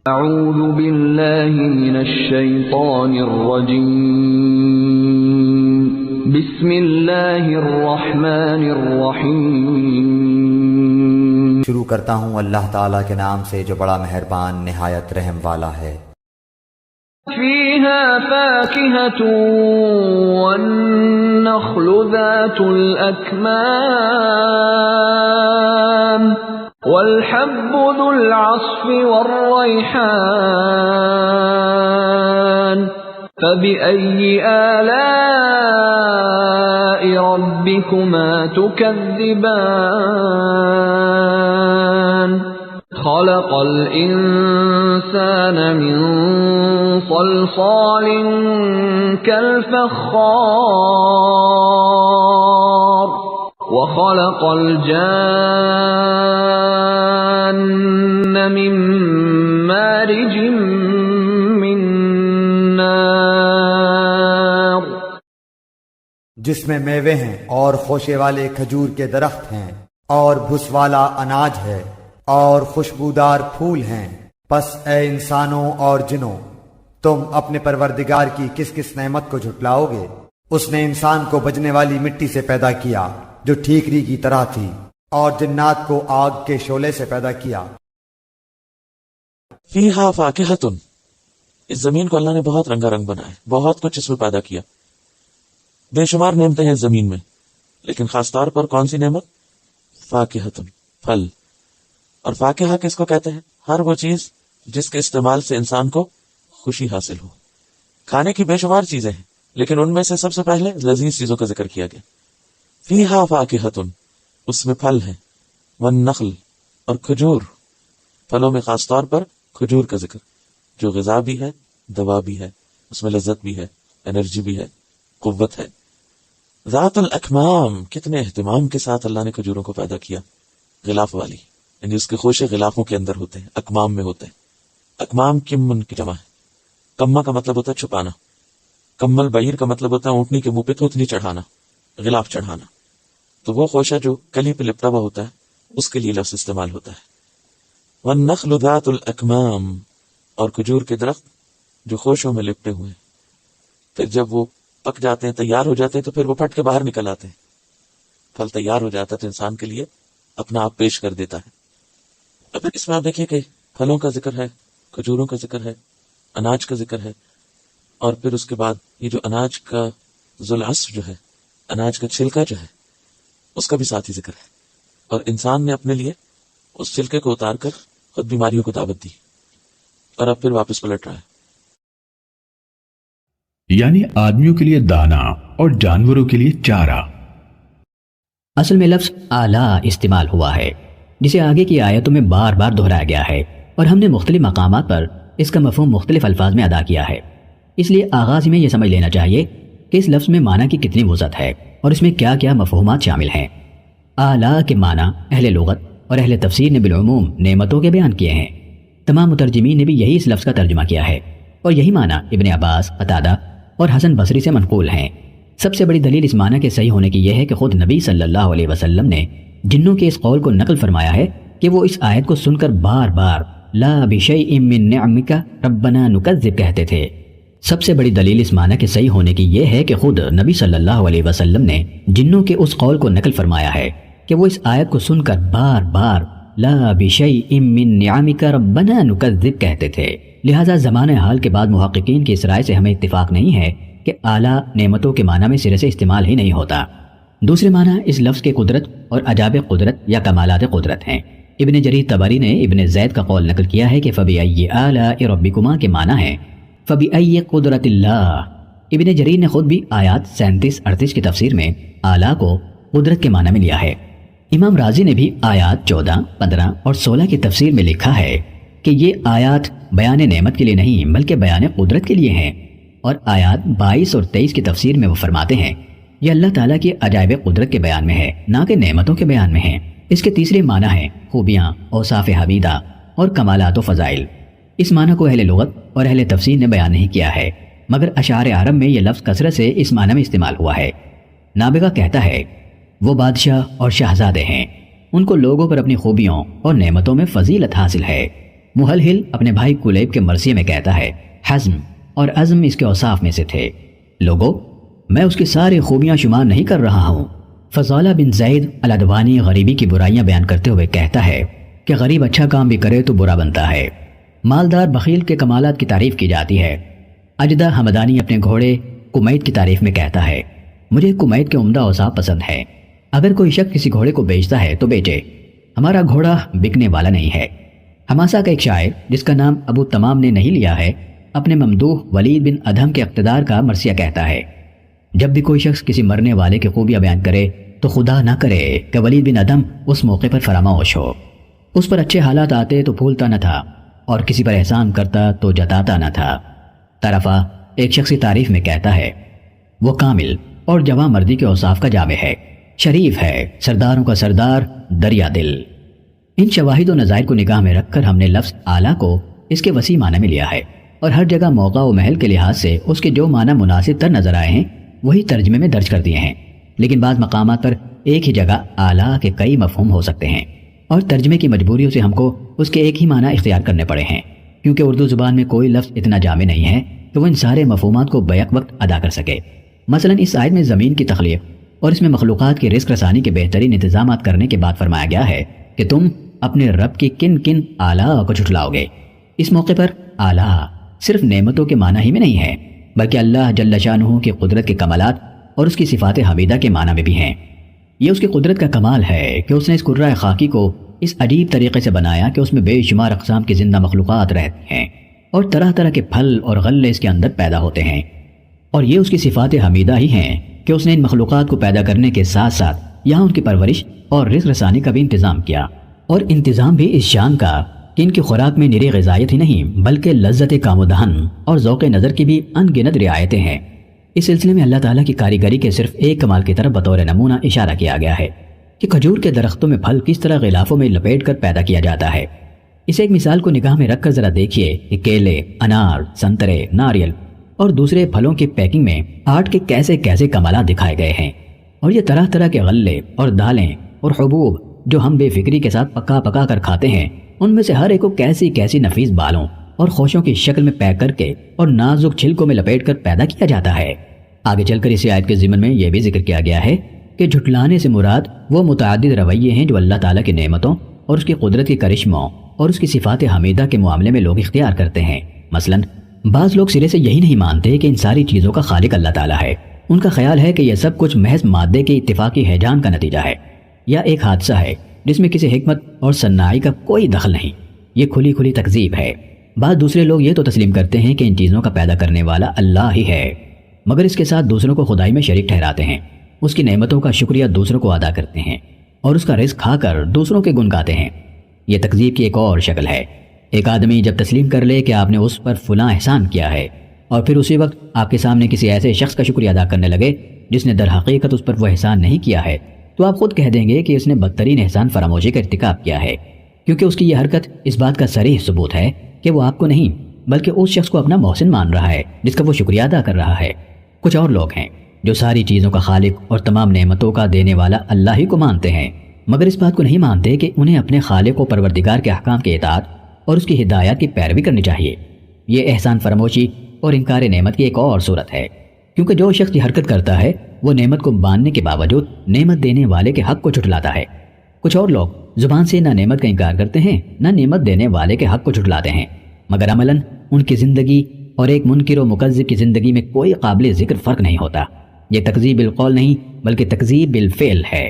اعوذ باللہ من الشیطان الرجیم بسم اللہ الرحمن الرحیم شروع کرتا ہوں اللہ تعالیٰ کے نام سے جو بڑا مہربان نہایت رحم والا ہے۔ فیہا فاکہۃ والنخل ذات الاکمام والحب ذو العصف والریحان فبأي آلاء ربكما تكذبان خلق الإنسان من صلصال كالفخار وخلق الجان من مارج من نار جس میں میوے ہیں اور خوشے والے کھجور کے درخت ہیں اور بھس والا اناج ہے اور خوشبودار پھول ہیں۔ پس اے انسانوں اور جنوں، تم اپنے پروردگار کی کس کس نعمت کو جھٹلاؤ گے؟ اس نے انسان کو بجنے والی مٹی سے پیدا کیا جو ٹھیکری کی طرح تھی، اور جنات کو آگ کے شعلے سے پیدا کیا۔ فیہا فاکہۃ، اس زمین کو اللہ نے بہت رنگا رنگ بنایا، بہت کچھ اس میں پیدا کیا، بے شمار نعمتیں ہیں زمین میں، لیکن خاص طور پر کون سی نعمت؟ فاکہۃ، پھل۔ اور فاکہہ کس کو کہتے ہیں؟ ہر وہ چیز جس کے استعمال سے انسان کو خوشی حاصل ہو۔ کھانے کی بے شمار چیزیں ہیں، لیکن ان میں سے سب سے پہلے لذیذ چیزوں کا ذکر کیا گیا۔ فیہا فاکہۃ، اس میں پھل ہیں، والنخل، اور کھجور، پھلوں میں خاص طور پر کھجور کا ذکر، جو غذا بھی ہے، دوا بھی ہے، اس میں لذت بھی ہے، انرجی بھی ہے، قوت ہے۔ ذات الاکمام، کتنے اہتمام کے ساتھ اللہ نے کھجوروں کو پیدا کیا، غلاف والی، یعنی اس کے خوشے غلافوں کے اندر ہوتے ہیں، اکمام میں ہوتے ہیں۔ اکمام کمن کی جمع ہے، کما کا مطلب ہوتا ہے چھپانا، کمل بعیر کا مطلب ہوتا ہے اونٹنی کے منہ پہ تھوتنی چڑھانا، غلاف چڑھانا۔ تو وہ خوشہ جو کلی پہ لپٹا ہوا ہوتا ہے اس کے لیے لفظ استعمال ہوتا ہے۔ والنخل ذات الاکمام، اور کھجور کے درخت جو خوشوں میں لپٹے ہوئے ہیں، پھر جب وہ پک جاتے ہیں، تیار ہو جاتے ہیں، تو پھر وہ پھٹ کے باہر نکل آتے ہیں، پھل تیار ہو جاتا ہے تو انسان کے لیے اپنا آپ پیش کر دیتا ہے۔ اب اس میں آپ دیکھیں کہ پھلوں کا ذکر ہے، کھجوروں کا ذکر ہے، اناج کا ذکر ہے، اور پھر اس کے بعد یہ جو اناج کا ذو العصف جو ہے، اناج کا چھلکا جو ہے، اس کا بھی ساتھ ہی ذکر ہے۔ اور انسان نے اپنے لیے اس چھلکے کو اتار کر خود بیماریوں کو دعوت دی، اور اب پھر واپس پلٹ رہا ہے۔ یعنی آدمیوں کے لیے دانا اور جانوروں کے لیے چارہ۔ اصل میں لفظ اعلیٰ استعمال ہوا ہے، جسے آگے کی آیتوں میں بار بار دہرایا گیا ہے، اور ہم نے مختلف مقامات پر اس کا مفہوم مختلف الفاظ میں ادا کیا ہے۔ اس لیے آغاز میں یہ سمجھ لینا چاہیے کہ اس لفظ میں معنی کی کتنی وسعت ہے اور اس میں کیا کیا مفہومات شامل ہیں۔ اعلیٰ کے معنی اہل لغت اور اہل تفسیر نے بالعموم نعمتوں کے بیان کیے ہیں۔ تمام مترجمین نے بھی یہی اس لفظ کا ترجمہ کیا ہے، اور یہی معنی ابن عباس، قتادہ اور حسن بصری سے منقول ہیں۔ سب سے بڑی دلیل اس معنی کے صحیح ہونے کی یہ ہے کہ خود نبی صلی اللہ علیہ وسلم نے جنوں کے اس قول کو نقل فرمایا ہے کہ وہ اس آیت کو سن کر بار بار لا بشیء من نعمک ربنا نکذب کہتے تھے۔ سب سے بڑی دلیل اس معنی کے صحیح ہونے کی یہ ہے کہ خود نبی صلی اللہ علیہ وسلم نے جنوں کے اس قول کو نقل فرمایا ہے کہ وہ اس آیت کو سن کر بار بار لا بشیء من نعمک ربنا نکذب کہتے تھے۔ لہٰذا زمانہ حال کے بعد محققین کی اس رائے سے ہمیں اتفاق نہیں ہے کہ اعلیٰ نعمتوں کے معنی میں سرے سے استعمال ہی نہیں ہوتا۔ دوسرے معنی اس لفظ کے قدرت اور عجائب قدرت یا کمالات قدرت ہیں۔ ابن جریر طبری نے ابن زید کا قول نقل کیا ہے کہ فَبِأَيِّ آلَاءِ رَبِّكُمَا کے معنی ہے فَبِأَيِّ قُدْرَةِ اللَّهِ۔ ابن جریر نے خود بھی آیات 37-38 کی تفسیر میں اعلیٰ کو قدرت کے معنی میں لیا ہے۔ امام رازی نے بھی آیات 14، 15 اور 16 کی تفسیر میں لکھا ہے کہ یہ آیات بیان نعمت کے لیے نہیں بلکہ بیان قدرت کے لیے ہیں، اور آیات 22 اور 23 کی تفسیر میں وہ فرماتے ہیں یہ اللہ تعالیٰ کی عجائب قدرت کے بیان میں ہے، نہ کہ نعمتوں کے بیان میں ہے۔ اس کے تیسرے معنی ہیں خوبیاں، اوصاف حمیدہ اور کمالات و فضائل۔ اس معنی کو اہل لغت اور اہل تفسیر نے بیان نہیں کیا ہے، مگر اشعار عرب میں یہ لفظ کثرت سے اس معنی میں استعمال ہوا ہے۔ نابغہ کہتا ہے وہ بادشاہ اور شہزادے ہیں، ان کو لوگوں پر اپنی خوبیوں اور نعمتوں میں فضیلت حاصل ہے، محلحل اپنے بھائی کلیب کے مرثیے میں کہتا ہے حزم اور عزم اس کے اوصاف میں سے تھے۔ لوگو، میں اس کی ساری خوبیاں شمار نہیں کر رہا ہوں۔ فضالہ بن زید الادوانی غریبی کی برائیاں بیان کرتے ہوئے کہتا ہے کہ غریب اچھا کام بھی کرے تو برا بنتا ہے۔ مالدار بخیل کے کمالات کی تعریف کی جاتی ہے۔ اجدہ حمدانی اپنے گھوڑے کمیت کی تعریف میں کہتا ہے مجھے کمیت کے عمدہ اوصاف پسند ہے۔ اگر کوئی شخص کسی گھوڑے کو بیچتا ہے تو بیچے، ہمارا گھوڑا بکنے والا نہیں ہے۔ حماسہ کا ایک شاعر جس کا نام ابو تمام نے نہیں لیا ہے، اپنے ممدوح ولید بن ادھم کے اقتدار کا مرثیہ کہتا ہے جب بھی کوئی شخص کسی مرنے والے کی خوبیاں بیان کرے تو خدا نہ کرے کہ ولید بن ادھم اس موقع پر فراموش ہو۔ اس پر اچھے حالات آتے تو پھولتا نہ تھا اور کسی پر احسان کرتا تو جتاتا نہ تھا۔ طرفہ ایک شخص کی تعریف میں کہتا ہے وہ کامل اور جواں مردی کے اوصاف کا جامع ہے، شریف ہے، سرداروں کا سردار، دریا دل۔ ان شواہد و نظائر کو نگاہ میں رکھ کر ہم نے لفظ اعلیٰ کو اس کے وسیع معنی میں لیا ہے اور ہر جگہ موقع و محل کے لحاظ سے اس کے جو معنی مناسب تر نظر آئے ہیں وہی ترجمے میں درج کر دیے ہیں۔ لیکن بعض مقامات پر ایک ہی جگہ اعلیٰ کے کئی مفہوم ہو سکتے ہیں اور ترجمے کی مجبوریوں سے ہم کو اس کے ایک ہی معنی اختیار کرنے پڑے ہیں، کیونکہ اردو زبان میں کوئی لفظ اتنا جامع نہیں ہے کہ وہ ان سارے مفہومات کو بیک وقت ادا کر سکے۔ مثلا اس آیت میں زمین کی تخلیق اور اس میں مخلوقات کی رزق رسانی کے بہترین انتظامات کرنے کے بعد فرمایا گیا ہے کہ تم اپنے رب کی کن کن آلاء کو جھٹلاؤ گے۔ اس موقع پر آلاء صرف نعمتوں کے معنی ہی میں نہیں ہے بلکہ اللہ جل شانہ کی قدرت کے کمالات اور اس کی صفات حمیدہ کے معنی میں بھی ہیں۔ یہ اس کی قدرت کا کمال ہے کہ اس نے اس کرۂ خاکی کو اس عجیب طریقے سے بنایا کہ اس میں بے شمار اقسام کی زندہ مخلوقات رہتی ہیں اور طرح طرح کے پھل اور غلے اس کے اندر پیدا ہوتے ہیں، اور یہ اس کی صفات حمیدہ ہی ہیں کہ اس نے ان مخلوقات کو پیدا کرنے کے ساتھ ساتھ یہاں ان کی پرورش اور رزق رسانی کا بھی انتظام کیا، اور انتظام بھی اس شان کا کہ ان کی خوراک میں نری غذائیت ہی نہیں بلکہ لذت کام و دہن اور ذوق نظر کی بھی ان گنت رعایتیں ہیں۔ اس سلسلے میں اللہ تعالیٰ کی کاریگری کے صرف ایک کمال کی طرف بطور نمونہ اشارہ کیا گیا ہے کہ کھجور کے درختوں میں پھل کس طرح غلافوں میں لپیٹ کر پیدا کیا جاتا ہے۔ اس ایک مثال کو نگاہ میں رکھ کر ذرا دیکھیے کہ کیلے، انار، سنترے، ناریل اور دوسرے پھلوں کی پیکنگ میں آرٹ کے کیسے کیسے کمالات دکھائے گئے ہیں، اور یہ طرح طرح کے غلے اور دالیں اور حبوب جو ہم بے فکری کے ساتھ پکا پکا کر کھاتے ہیں، ان میں سے ہر ایک کو کیسی کیسی نفیس بالوں اور خوشوں کی شکل میں پیک کر کے اور نازک چھلکوں میں لپیٹ کر پیدا کیا جاتا ہے۔ آگے چل کر اسی آیت کے ضمن میں یہ بھی ذکر کیا گیا ہے کہ جھٹلانے سے مراد وہ متعدد رویے ہیں جو اللہ تعالیٰ کی نعمتوں اور اس کی قدرت کے کرشموں اور اس کی صفات حمیدہ کے معاملے میں لوگ اختیار کرتے ہیں۔ مثلاً بعض لوگ سرے سے یہی نہیں مانتے کہ ان ساری چیزوں کا خالق اللہ تعالیٰ ہے۔ ان کا خیال ہے کہ یہ سب کچھ محض مادے کے اتفاقی ہیجان کا نتیجہ ہے یا ایک حادثہ ہے جس میں کسی حکمت اور صناعی کا کوئی دخل نہیں۔ یہ کھلی کھلی تکذیب ہے۔ بعض دوسرے لوگ یہ تو تسلیم کرتے ہیں کہ ان چیزوں کا پیدا کرنے والا اللہ ہی ہے، مگر اس کے ساتھ دوسروں کو خدائی میں شریک ٹھہراتے ہیں، اس کی نعمتوں کا شکریہ دوسروں کو ادا کرتے ہیں اور اس کا رزق کھا کر دوسروں کے گن گاتے ہیں۔ یہ تکذیب کی ایک اور شکل ہے۔ ایک آدمی جب تسلیم کر لے کہ آپ نے اس پر فلاں احسان کیا ہے اور پھر اسی وقت آپ کے سامنے کسی ایسے شخص کا شکریہ ادا کرنے لگے جس نے در حقیقت اس پر وہ احسان نہیں کیا ہے، تو آپ خود کہہ دیں گے کہ اس نے بدترین احسان فراموشی کا ارتکاب کیا ہے، کیونکہ اس کی یہ حرکت اس بات کا صریح ثبوت ہے کہ وہ آپ کو نہیں بلکہ اس شخص کو اپنا محسن مان رہا ہے جس کا وہ شکریہ ادا کر رہا ہے۔ کچھ اور لوگ ہیں جو ساری چیزوں کا خالق اور تمام نعمتوں کا دینے والا اللہ ہی کو مانتے ہیں، مگر اس بات کو نہیں مانتے کہ انہیں اپنے خالق و پروردگار کے احکام کی اطاعت اور اس کی ہدایات کی پیروی کرنی چاہیے۔ یہ احسان فراموشی اور انکار نعمت کی ایک اور صورت ہے، کیونکہ جو شخص یہ حرکت کرتا ہے وہ نعمت کو ماننے کے باوجود نعمت دینے والے کے حق کو جھٹلاتا ہے۔ کچھ اور لوگ زبان سے نہ نعمت کا انکار کرتے ہیں نہ نعمت دینے والے کے حق کو جھٹلاتے ہیں، مگر عملاً ان کی زندگی اور ایک منکر و مکذب کی زندگی میں کوئی قابل ذکر فرق نہیں ہوتا۔ یہ تکذیب بالقول نہیں بلکہ تکذیب بالفعل ہے۔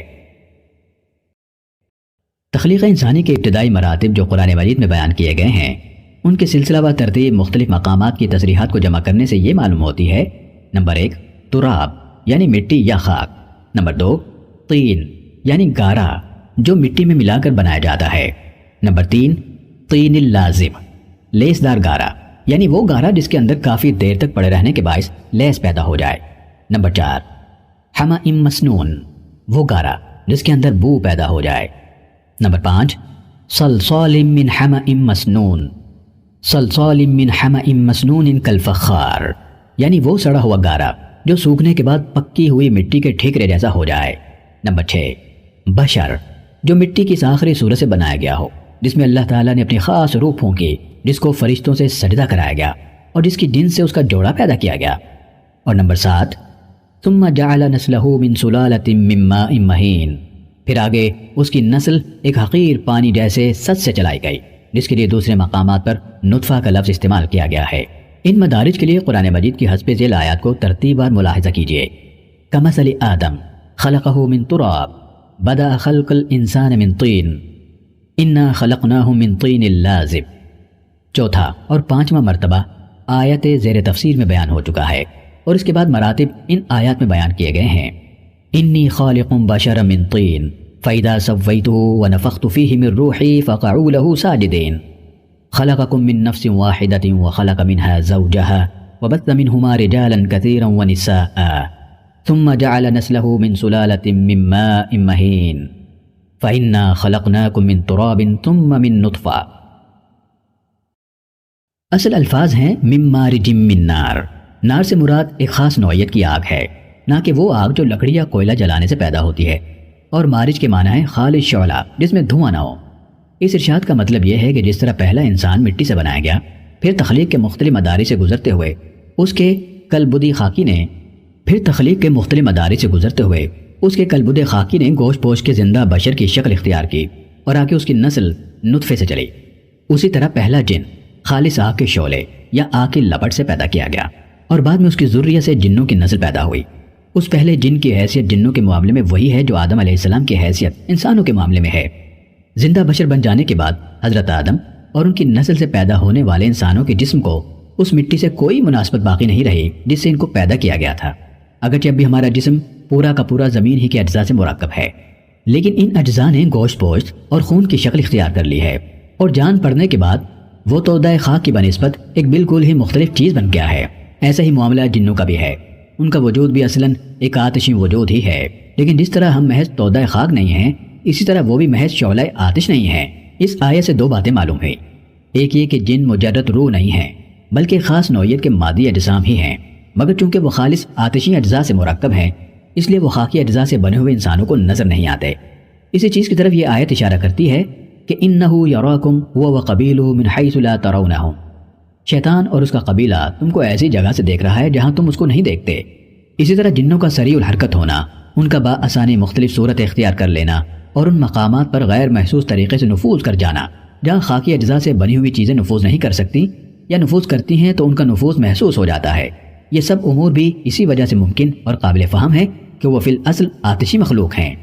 تخلیق انسانی کے ابتدائی مراتب جو قرآن مجید میں بیان کیے گئے ہیں، ان کے سلسلہ و ترتیب مختلف مقامات کی تصریحات کو جمع کرنے سے یہ معلوم ہوتی ہے: نمبر 1 تراب یعنی مٹی یا خاک، نمبر 2 طین یعنی گارا جو مٹی میں ملا کر بنایا جاتا ہے، نمبر 3 طین اللازم لیس دار گارا یعنی وہ گارا جس کے اندر کافی دیر تک پڑے رہنے کے باعث لیس پیدا ہو جائے، نمبر 4 حمأ مسنون وہ گارا جس کے اندر بو پیدا ہو جائے، نمبر 5 صلصال من حمأ مسنون صلصال من حمأ مسنون کالفخار یعنی وہ سڑا ہوا گارا جو سوکھنے کے بعد پکی ہوئی مٹی کے ٹھیکرے جیسا ہو جائے، نمبر 6 بشر جو مٹی کی آخری صورت سے بنایا گیا ہو، جس میں اللہ تعالیٰ نے اپنی خاص روح پھونکی جس کو فرشتوں سے سجدہ کرایا گیا اور جس کی جن سے اس کا جوڑا پیدا کیا گیا۔ اور نمبر 7 ثم جعل نسلہ من سلالۃ من ماء مہین، پھر آگے اس کی نسل ایک حقیر پانی جیسے سد سے چلائی گئی جس کے لیے دوسرے مقامات پر نطفہ کا لفظ استعمال کیا گیا ہے۔ ان مدارج کے لیے قرآن مجید کی حسب ذیل آیات کو ترتیب بار ملاحظہ کیجیے۔ کمثل آدم خلقہ من تراب بدأ خلق الانسان من طین انا خلقناہ من طین لازب۔ چوتھا اور 5واں مرتبہ آیت زیر تفسیر میں بیان ہو چکا ہے اور اس کے بعد مراتب ان آیات میں بیان کیے گئے ہیں۔ انی خالق بشرا من طین فإذا سويته ونفخت فيه من روحي فقعوا له ساجدين خلقكم من نفس واحدة وخلق منها زوجها وبث منهما رجالا كثيرا ونساء ثم جعل نسله من سلالة من ماء مهين فإنا خلقناكم من تراب ثم من نطفة۔ اصل الفاظ ہیں من مارج من نار، نار سے مراد ایک خاص نوعیت کی آگ ہے، نہ کہ وہ آگ جو لکڑی یا کوئلہ جلانے سے پیدا ہوتی ہے، اور مارج کے معنی ہے خالص شعلہ جس میں دھواں نہ ہو۔ اس ارشاد کا مطلب یہ ہے کہ جس طرح پہلا انسان مٹی سے بنایا گیا، پھر تخلیق کے مختلف مدارج سے گزرتے ہوئے اس کے کلبد خاکی نے گوشت پوش کے زندہ بشر کی شکل اختیار کی اور آگے اس کی نسل نطفے سے چلی، اسی طرح پہلا جن خالص آگ کے شعلے یا آگ کی لپٹ سے پیدا کیا گیا اور بعد میں اس کی ذریہ سے جنوں کی نسل پیدا ہوئی۔ اس پہلے جن کی حیثیت جنوں کے معاملے میں وہی ہے جو آدم علیہ السلام کی حیثیت انسانوں کے معاملے میں ہے۔ زندہ بشر بن جانے کے بعد حضرت آدم اور ان کی نسل سے پیدا ہونے والے انسانوں کے جسم کو اس مٹی سے کوئی مناسبت باقی نہیں رہی جس سے ان کو پیدا کیا گیا تھا، اگرچہ اب بھی ہمارا جسم پورا کا پورا زمین ہی کے اجزاء سے مرکب ہے، لیکن ان اجزاء نے گوشت پوشت اور خون کی شکل اختیار کر لی ہے اور جان پڑنے کے بعد وہ تودہ خاک کی بنسبت ایک بالکل ہی مختلف چیز بن گیا ہے۔ ایسا ہی معاملہ جنوں کا بھی ہے، ان کا وجود بھی اصلاً ایک آتشی وجود ہی ہے، لیکن جس طرح ہم محض تودہ خاک نہیں ہیں اسی طرح وہ بھی محض شعلہ آتش نہیں ہیں۔ اس آیت سے 2 باتیں معلوم ہیں، ایک یہ کہ جن مجرد روح نہیں ہیں بلکہ خاص نوعیت کے مادی اجسام ہی ہیں، مگر چونکہ وہ خالص آتشی اجزاء سے مرکب ہیں اس لیے وہ خاکی اجزاء سے بنے ہوئے انسانوں کو نظر نہیں آتے۔ اسی چیز کی طرف یہ آیت اشارہ کرتی ہے کہ انہو یراکم هو وقبیلہ من حیث لا ترونہم، شیطان اور اس کا قبیلہ تم کو ایسی جگہ سے دیکھ رہا ہے جہاں تم اس کو نہیں دیکھتے۔ اسی طرح جنوں کا سریع الحرکت ہونا، ان کا بآسانی مختلف صورت اختیار کر لینا اور ان مقامات پر غیر محسوس طریقے سے نفوذ کر جانا جہاں خاکی اجزاء سے بنی ہوئی چیزیں نفوذ نہیں کر سکتی یا نفوذ کرتی ہیں تو ان کا نفوذ محسوس ہو جاتا ہے، یہ سب امور بھی اسی وجہ سے ممکن اور قابل فہم ہے کہ وہ فی الاصل آتشی مخلوق ہیں۔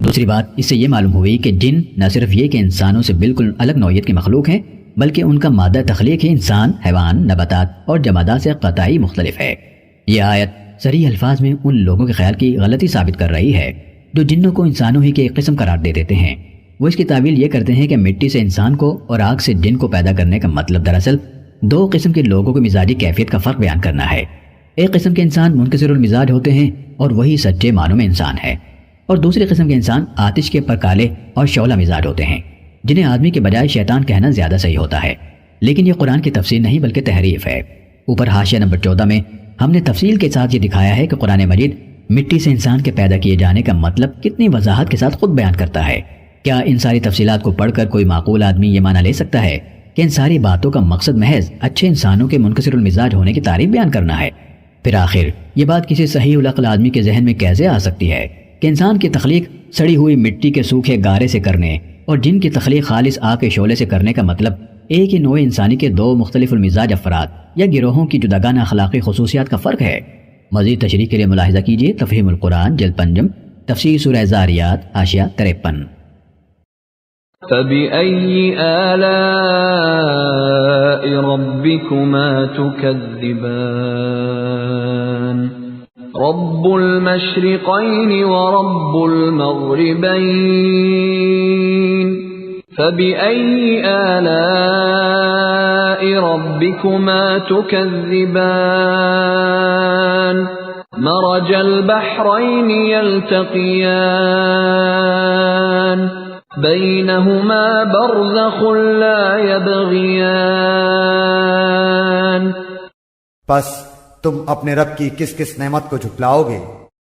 دوسری بات اس سے یہ معلوم ہوئی کہ جن نہ صرف یہ کہ انسانوں سے بالکل الگ نوعیت کے مخلوق ہیں بلکہ ان کا مادہ تخلیق ہی انسان، حیوان، نباتات اور جمادات سے قطعی مختلف ہے۔ یہ آیت صریح الفاظ میں ان لوگوں کے خیال کی غلطی ثابت کر رہی ہے جو جنوں کو انسانوں ہی کے ایک قسم قرار دے دیتے ہیں۔ وہ اس کی تعویل یہ کرتے ہیں کہ مٹی سے انسان کو اور آگ سے جن کو پیدا کرنے کا مطلب دراصل 2 قسم کے لوگوں کی مزاجی کیفیت کا فرق بیان کرنا ہے۔ ایک قسم کے انسان منکسر المزاج ہوتے ہیں اور وہی سچے معنوں میں انسان ہے، اور دوسری قسم کے انسان آتش کے پرکالے اور شعلہ مزاج ہوتے ہیں جنہیں آدمی کے بجائے شیطان کہنا زیادہ صحیح ہوتا ہے، لیکن یہ قرآن کی تفسیر نہیں بلکہ تحریف ہے۔ اوپر حاشیہ نمبر 14 میں ہم نے تفصیل کے ساتھ یہ دکھایا ہے کہ قرآن مجید مٹی سے انسان کے پیدا کیے جانے کا مطلب کتنی وضاحت کے ساتھ خود بیان کرتا ہے۔ کیا ان ساری تفصیلات کو پڑھ کر کوئی معقول آدمی یہ معنی لے سکتا ہے کہ ان ساری باتوں کا مقصد محض اچھے انسانوں کے منکسر المزاج ہونے کی تعریف بیان کرنا ہے؟ پھر آخر یہ بات کسی صحیح العقل آدمی کے ذہن میں کیسے آ سکتی ہے کہ انسان کی تخلیق سڑی ہوئی مٹی کے سوکھے گارے سے کرنے اور جن کی تخلیق خالص آگ کے شعلے سے کرنے کا مطلب ایک ہی نوع انسانی کے 2 مختلف المزاج افراد یا گروہوں کی جداگانہ اخلاقی خصوصیات کا فرق ہے؟ مزید تشریح کے لیے ملاحظہ کیجیے تفہیم القرآن جلد 5 تفسیر سورہ زاریات حاشیہ 53۔ فَبِأَيِّ آلَاءِ رَبِّكُمَا تُكَذِّبَانِ رَبُّ الْمَشْرِقَيْنِ وَرَبُّ الْمَغْرِبَيْنِ فَبِأَيِّ آلَاءِ رَبِّكُمَا تُكَذِّبَانِ مَرَجَ الْبَحْرَيْنِ يَلْتَقِيَانِ بَيْنَهُمَا بَرْزَخٌ لَا يَبْغِيَانِ۔ پس تم اپنے رب کی کس کس نعمت کو جھٹلاؤ گے؟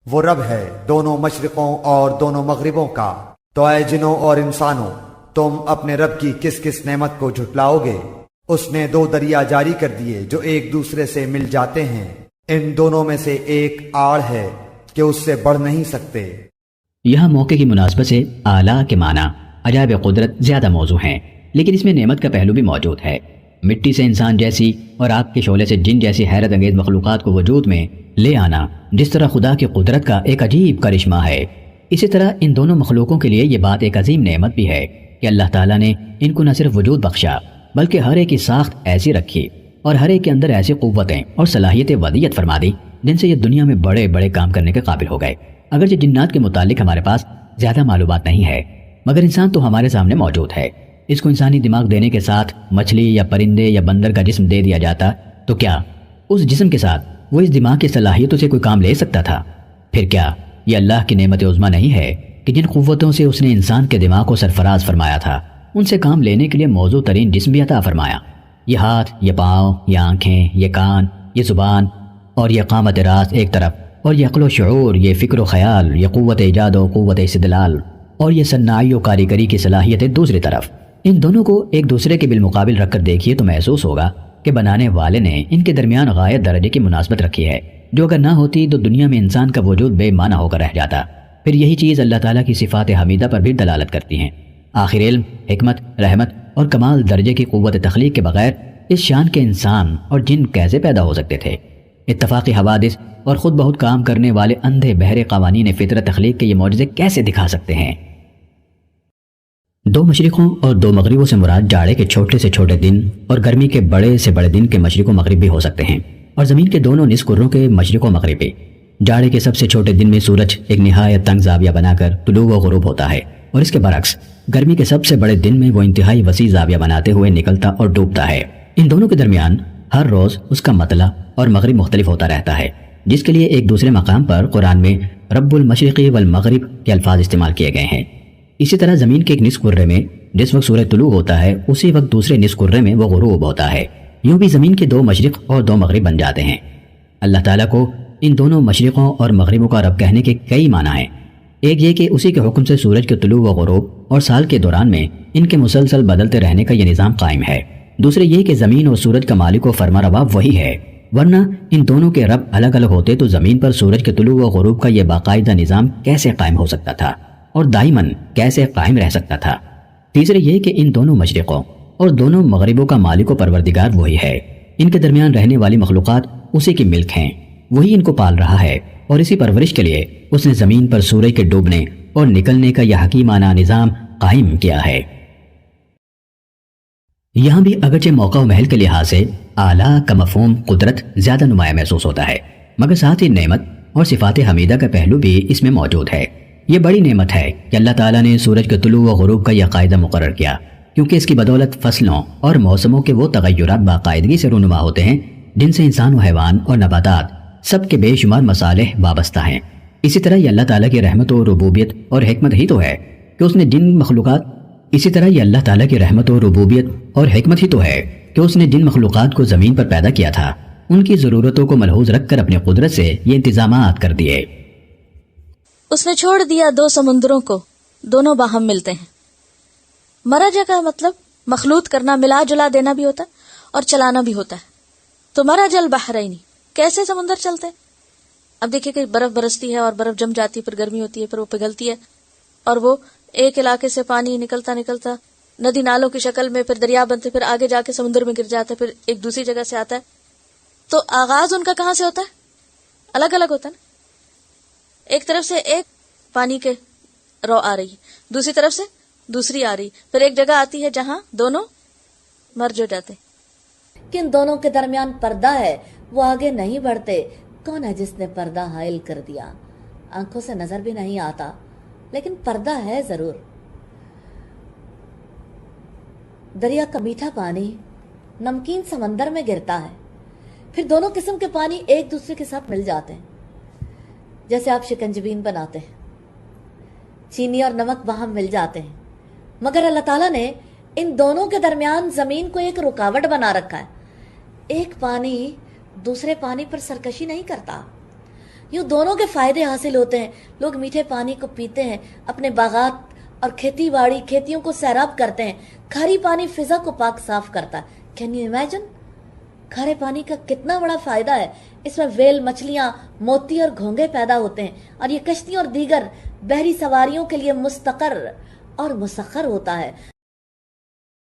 وہ رب ہے دونوں مشرقوں اور دونوں مغربوں کا۔ تو اے جنوں اور انسانوں، تم اپنے رب کی کس کس نعمت کو جھٹلاؤ گے؟ اس نے 2 دریا جاری کر دیے جو ایک دوسرے سے مل جاتے ہیں، ان دونوں میں سے ایک آڑ ہے کہ اس سے بڑھ نہیں سکتے۔ یہاں موقع کی مناسبت سے اعلیٰ کے معنی عجائب قدرت زیادہ موضوع ہیں، لیکن اس میں نعمت کا پہلو بھی موجود ہے۔ مٹی سے انسان جیسی اور آگ کے شعلے سے جن جیسی حیرت انگیز مخلوقات کو وجود میں لے آنا جس طرح خدا کی قدرت کا ایک عجیب کرشمہ ہے، اسی طرح ان دونوں مخلوقوں کے لیے یہ بات ایک عظیم نعمت بھی ہے کہ اللہ تعالیٰ نے ان کو نہ صرف وجود بخشا بلکہ ہر ایک کی ساخت ایسی رکھی اور ہر ایک کے اندر ایسی قوتیں اور صلاحیتیں ودیت فرما دی جن سے یہ دنیا میں بڑے بڑے کام کرنے کے قابل ہو گئے۔ اگرچہ جنات کے متعلق ہمارے پاس زیادہ معلومات نہیں ہے، مگر انسان تو ہمارے سامنے موجود ہے۔ اس کو انسانی دماغ دینے کے ساتھ مچھلی یا پرندے یا بندر کا جسم دے دیا جاتا تو کیا اس جسم کے ساتھ وہ اس دماغ کی صلاحیتوں سے کوئی کام لے سکتا تھا؟ پھر کیا یہ اللہ کی نعمت عظمیٰ نہیں ہے کہ جن قوتوں سے اس نے انسان کے دماغ کو سرفراز فرمایا تھا ان سے کام لینے کے لیے موزوں ترین جسم بھی عطا فرمایا؟ یہ ہاتھ، یہ پاؤں، یہ آنکھیں، یہ کان، یہ زبان اور یہ قامت راست ایک طرف، اور یہ عقل و شعور، یہ فکر و خیال، یہ قوت ایجاد و قوت استدلال اور یہ صناعی و کاریگری کی صلاحیتیں دوسری طرف، ان دونوں کو ایک دوسرے کے بالمقابل رکھ کر دیکھیے تو محسوس ہوگا کہ بنانے والے نے ان کے درمیان غایت درجے کی مناسبت رکھی ہے، جو اگر نہ ہوتی تو دنیا میں انسان کا وجود بے معنی ہو کر رہ جاتا۔ پھر یہی چیز اللہ تعالیٰ کی صفات حمیدہ پر بھی دلالت کرتی ہیں۔ آخر علم، حکمت، رحمت اور کمال درجے کی قوت تخلیق کے بغیر اس شان کے انسان اور جن کیسے پیدا ہو سکتے تھے؟ اتفاقی حوادث اور خود بہت کام کرنے والے اندھے بہرے قوانین فطرت تخلیق کے یہ معجزے کیسے دکھا سکتے ہیں؟ 2 مشرقوں اور 2 مغربوں سے مراد جاڑے کے چھوٹے سے چھوٹے دن اور گرمی کے بڑے سے بڑے دن کے مشرق و مغرب بھی ہو سکتے ہیں، اور زمین کے دونوں نصف کروں کے مشرق و مغرب بھی۔ جاڑے کے سب سے چھوٹے دن میں سورج ایک نہایت تنگ زاویہ بنا کر طلوع و غروب ہوتا ہے، اور اس کے برعکس گرمی کے سب سے بڑے دن میں وہ انتہائی وسیع زاویہ بناتے ہوئے نکلتا اور ڈوبتا ہے۔ ان دونوں کے درمیان ہر روز اس کا مطلع اور مغرب مختلف ہوتا رہتا ہے، جس کے لیے ایک دوسرے مقام پر قرآن میں رب المشرقی والمغرب کے الفاظ استعمال کیے گئے ہیں۔ اسی طرح زمین کے ایک نصف کرے میں جس وقت سورج طلوع ہوتا ہے اسی وقت دوسرے نصف کرے میں وہ غروب ہوتا ہے۔ یوں بھی زمین کے 2 مشرق اور 2 مغرب بن جاتے ہیں۔ اللہ تعالیٰ کو ان دونوں مشرقوں اور مغربوں کا رب کہنے کے کئی معنی ہیں۔ ایک یہ کہ اسی کے حکم سے سورج کے طلوع و غروب اور سال کے دوران میں ان کے مسلسل بدلتے رہنے کا یہ نظام قائم ہے۔ دوسرے یہ کہ زمین اور سورج کا مالک و فرما روا وہی ہے، ورنہ ان دونوں کے رب الگ الگ ہوتے تو زمین پر سورج کے طلوع و غروب کا یہ باقاعدہ نظام کیسے قائم ہو سکتا تھا اور دائماً کیسے قائم رہ سکتا تھا؟ تیسرے یہ کہ ان دونوں مشرقوں اور دونوں مغربوں کا مالک و پروردگار وہی ہے، ان کے درمیان رہنے والی مخلوقات اسی کی ملک ہیں، وہی ان کو پال رہا ہے، اور اسی پرورش کے لیے اس نے زمین پر سورج کے ڈوبنے اور نکلنے کا یہ حکیمانہ نظام قائم کیا ہے۔ یہاں بھی اگرچہ موقع و محل کے لحاظ سے اعلیٰ کا مفہوم قدرت زیادہ نمایاں محسوس ہوتا ہے، مگر ساتھ ہی نعمت اور صفات حمیدہ کا پہلو بھی اس میں موجود ہے۔ یہ بڑی نعمت ہے کہ اللہ تعالیٰ نے سورج کے طلوع و غروب کا یہ قاعدہ مقرر کیا، کیونکہ اس کی بدولت فصلوں اور موسموں کے وہ تغیرات باقاعدگی سے رونما ہوتے ہیں جن سے انسان و حیوان اور نباتات سب کے بے شمار مصالح وابستہ ہیں۔ اسی طرح یہ اللہ تعالیٰ کی رحمت و ربوبیت اور حکمت ہی تو ہے کہ اس نے جن مخلوقات کو زمین پر پیدا کیا تھا ان کی ضرورتوں کو ملحوظ رکھ کر اپنی قدرت سے یہ انتظامات کر دیے۔ اس نے چھوڑ دیا 2 سمندروں کو، دونوں باہم ملتے ہیں۔ مرج کا مطلب مخلوط کرنا، ملا جلا دینا بھی ہوتا ہے اور چلانا بھی ہوتا ہے۔ تو مرج البحرین، کیسے سمندر چلتے ہیں؟ اب دیکھیں کہ برف برستی ہے اور برف جم جاتی ہے، پھر گرمی ہوتی ہے، پھر وہ پگھلتی ہے، اور وہ ایک علاقے سے پانی نکلتا نکلتا ندی نالوں کی شکل میں پھر دریا بنتے، پھر آگے جا کے سمندر میں گر جاتا ہے، پھر ایک دوسری جگہ سے آتا ہے۔ تو آغاز ان کا کہاں سے ہوتا ہے؟ الگ الگ ہوتا ہے نا۔ ایک طرف سے ایک پانی کے رو آ رہی ہے، دوسری طرف سے دوسری آ رہی، پھر ایک جگہ آتی ہے جہاں دونوں مرج ہو جاتے۔ کن دونوں کے درمیان پردہ ہے، وہ آگے نہیں بڑھتے۔ کون ہے جس نے پردہ حائل کر دیا؟ آنکھوں سے نظر بھی نہیں آتا، لیکن پردہ ہے ضرور۔ دریا کا میٹھا پانی نمکین سمندر میں گرتا ہے، پھر دونوں قسم کے پانی ایک دوسرے کے ساتھ مل جاتے ہیں۔ جیسے آپ شکنجبین بناتے ہیں، چینی اور نمک وہاں مل جاتے ہیں، مگر اللہ تعالیٰ نے ان دونوں کے درمیان زمین کو ایک رکاوٹ بنا رکھا ہے۔ ایک پانی دوسرے پانی پر سرکشی نہیں کرتا، یوں دونوں کے فائدے حاصل ہوتے ہیں۔ لوگ میٹھے پانی کو پیتے ہیں، اپنے باغات اور کھیتی باڑی کھیتیوں کو سیراب کرتے ہیں. کھاری پانی فضا کو پاک صاف کرتا ہے. Can you imagine? کھارے پانی کا کتنا بڑا فائدہ ہے. اس میں ویل مچھلیاں موتی اور گھونگے پیدا ہوتے ہیں اور یہ کشتیوں اور دیگر بحری سواریوں کے لیے مستقر اور مسخر ہوتا ہے.